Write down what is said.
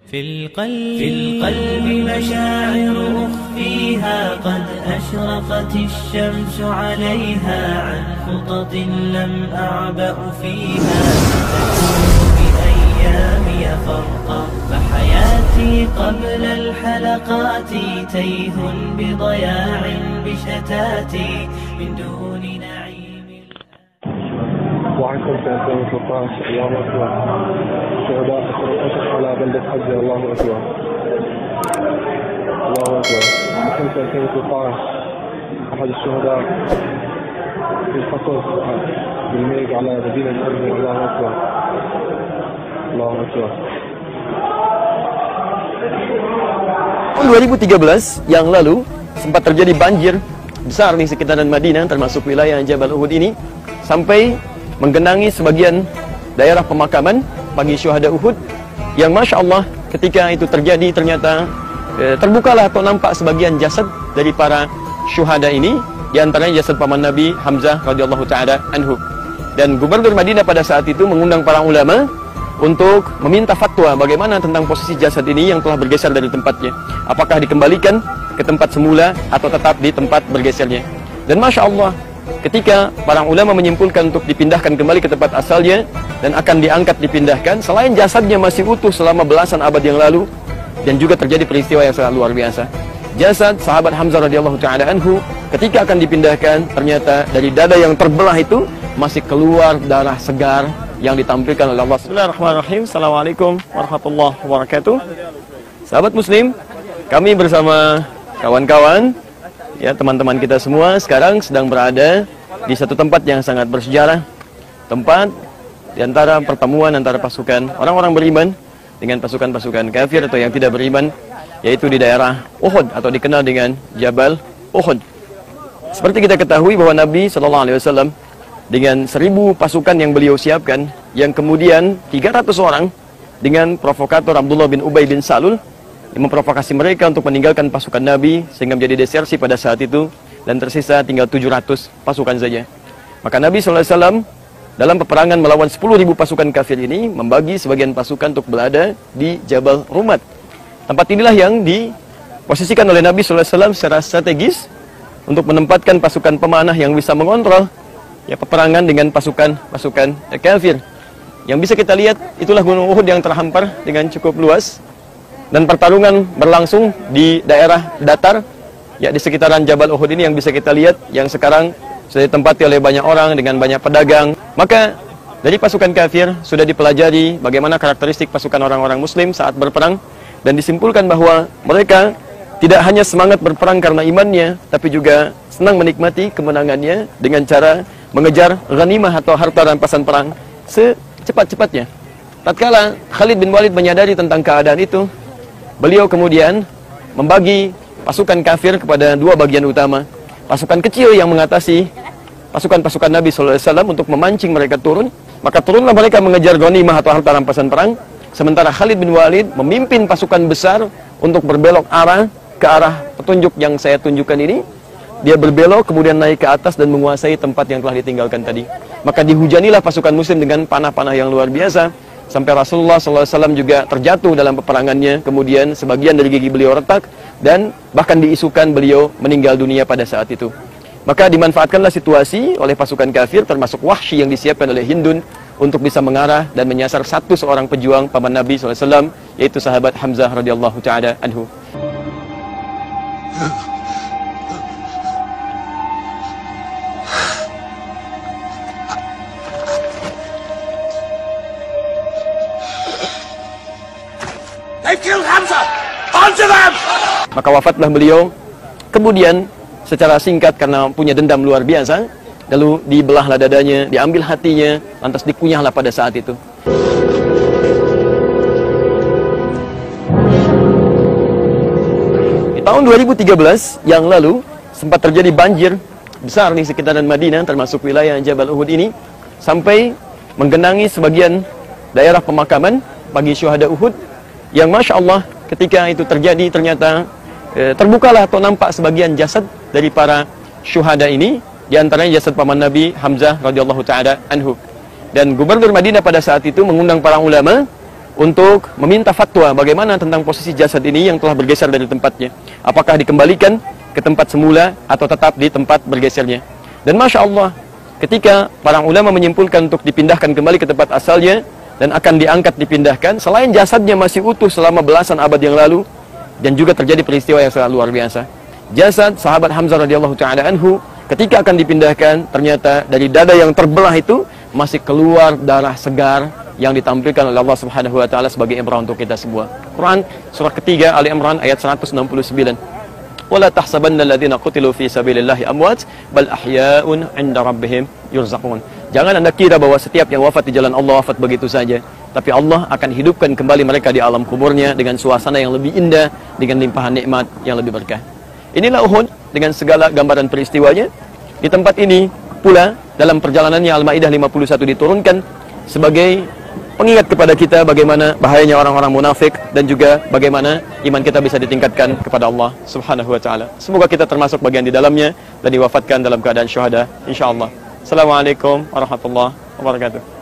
في القلب مشاعر أخفيها قد أشرقت الشمس عليها عن خطط لم أعبأ فيها تكون بأيامي فرقا فحياتي قبل الحلقات تيه بضياع بشتاتي من دون نعيم. وعنكم في 2013 الله أكبر شهداء القتل على بلدة حجة الله أكبر الله أكبر. وعنكم في 2013 أحد الشهداء في القصف بالميق على مدينة حجة الله أكبر الله أكبر. 2013 yang lalu sempat terjadi banjir besar di sekitaran Madinah, termasuk wilayah Jabal Uhud ini, sampai menggenangi sebagian daerah pemakaman bagi syuhada Uhud, yang Masya Allah ketika itu terjadi ternyata terbukalah atau nampak sebagian jasad dari para syuhada ini, diantaranya jasad paman Nabi Hamzah radhiyallahu ta'ala anhu. Dan gubernur Madinah pada saat itu mengundang para ulama untuk meminta fatwa bagaimana tentang posisi jasad ini yang telah bergeser dari tempatnya, apakah dikembalikan ke tempat semula atau tetap di tempat bergesernya. Dan Masya Allah ketika para ulama menyimpulkan untuk dipindahkan kembali ke tempat asalnya dan akan diangkat dipindahkan, selain jasadnya masih utuh selama belasan abad yang lalu, dan juga terjadi peristiwa yang sangat luar biasa. Jasad sahabat Hamzah radhiyallahu ta'ala anhu ketika akan dipindahkan, ternyata dari dada yang terbelah itu masih keluar darah segar yang ditampilkan oleh Allah. Bismillahirrahmanirrahim. Assalamualaikum warahmatullahi wabarakatuh. Sahabat muslim, kami bersama kawan-kawan, ya, teman-teman kita semua sekarang sedang berada di satu tempat yang sangat bersejarah, tempat di antara pertemuan antara pasukan orang-orang beriman dengan pasukan-pasukan kafir atau yang tidak beriman, yaitu di daerah Uhud atau dikenal dengan Jabal Uhud. Seperti kita ketahui bahwa Nabi SAW dengan 1000 pasukan yang beliau siapkan, yang kemudian 300 orang dengan provokator Abdullah bin Ubay bin Salul yang memprovokasi mereka untuk meninggalkan pasukan Nabi sehingga menjadi desersi pada saat itu, dan tersisa tinggal 700 pasukan saja. Maka Nabi SAW dalam peperangan melawan 10.000 pasukan kafir ini membagi sebagian pasukan untuk berada di Jabal Rumat. Tempat inilah yang diposisikan oleh Nabi SAW secara strategis untuk menempatkan pasukan pemanah yang bisa mengontrol, ya, peperangan dengan pasukan kafir. Yang bisa kita lihat itulah Gunung Uhud yang terhampar dengan cukup luas, dan pertarungan berlangsung di daerah datar, ya, di sekitaran Jabal Uhud ini yang bisa kita lihat, yang sekarang sudah ditempati oleh banyak orang dengan banyak pedagang. Maka dari pasukan kafir sudah dipelajari bagaimana karakteristik pasukan orang-orang muslim saat berperang, dan disimpulkan bahwa mereka tidak hanya semangat berperang karena imannya, tapi juga senang menikmati kemenangannya dengan cara mengejar ghanimah atau harta rampasan perang secepat-cepatnya. Tatkala Khalid bin Walid menyadari tentang keadaan itu, beliau kemudian membagi pasukan kafir kepada dua bagian utama. Pasukan kecil yang mengatasi pasukan-pasukan Nabi SAW untuk memancing mereka turun. Maka turunlah mereka mengejar ghanimah atau harta rampasan perang. Sementara Khalid bin Walid memimpin pasukan besar untuk berbelok arah ke arah petunjuk yang saya tunjukkan ini. Dia berbelok kemudian naik ke atas dan menguasai tempat yang telah ditinggalkan tadi. Maka dihujanilah pasukan muslim dengan panah-panah yang luar biasa, sampai Rasulullah SAW juga terjatuh dalam peperangannya. Kemudian sebagian dari gigi beliau retak, dan bahkan diisukan beliau meninggal dunia pada saat itu. Maka dimanfaatkanlah situasi oleh pasukan kafir, termasuk Wahsy yang disiapkan oleh Hindun, untuk bisa mengarah dan menyasar seorang pejuang paman Nabi SAW, yaitu sahabat Hamzah radhiyallahu ta'ala anhu. Maka wafatlah beliau. Kemudian secara singkat karena punya dendam luar biasa, lalu dibelahlah dadanya, diambil hatinya, lantas dikunyahlah pada saat itu. Di tahun 2013 yang lalu sempat terjadi banjir besar di sekitaran Madinah, termasuk wilayah Jabal Uhud ini, sampai menggenangi sebagian daerah pemakaman bagi syuhada Uhud, yang Masya Allah ketika itu terjadi ternyata terbukalah atau nampak sebagian jasad dari para syuhada ini, diantaranya jasad paman Nabi Hamzah radhiyallahu ta'ala anhu. Dan gubernur Madinah pada saat itu mengundang para ulama untuk meminta fatwa bagaimana tentang posisi jasad ini yang telah bergeser dari tempatnya. Apakah dikembalikan ke tempat semula atau tetap di tempat bergesernya. Dan Masya Allah, ketika para ulama menyimpulkan untuk dipindahkan kembali ke tempat asalnya dan akan diangkat dipindahkan, selain jasadnya masih utuh selama belasan abad yang lalu, dan juga terjadi peristiwa yang sangat luar biasa. Jasad sahabat Hamzah radhiyallahu taala anhu ketika akan dipindahkan, ternyata dari dada yang terbelah itu masih keluar darah segar yang ditampilkan oleh Allah Subhanahu wa taala sebagai ibrah untuk kita semua. Quran surah ketiga Ali Imran ayat 169. Wala tahsabanna alladziina qutilu fi sabilillahi amwat bal ahya'un 'inda rabbihim yurzaqun. Jangan Anda kira bahwa setiap yang wafat di jalan Allah wafat begitu saja, tapi Allah akan hidupkan kembali mereka di alam kuburnya dengan suasana yang lebih indah, dengan limpahan nikmat yang lebih berkah. Inilah Uhud dengan segala gambaran peristiwanya. Di tempat ini pula dalam perjalanannya Al-Maidah 51 diturunkan sebagai pengingat kepada kita bagaimana bahayanya orang-orang munafik dan juga bagaimana iman kita bisa ditingkatkan kepada Allah Subhanahu wa taala. Semoga kita termasuk bagian di dalamnya dan diwafatkan dalam keadaan syuhada insyaallah. Assalamualaikum warahmatullahi wabarakatuh.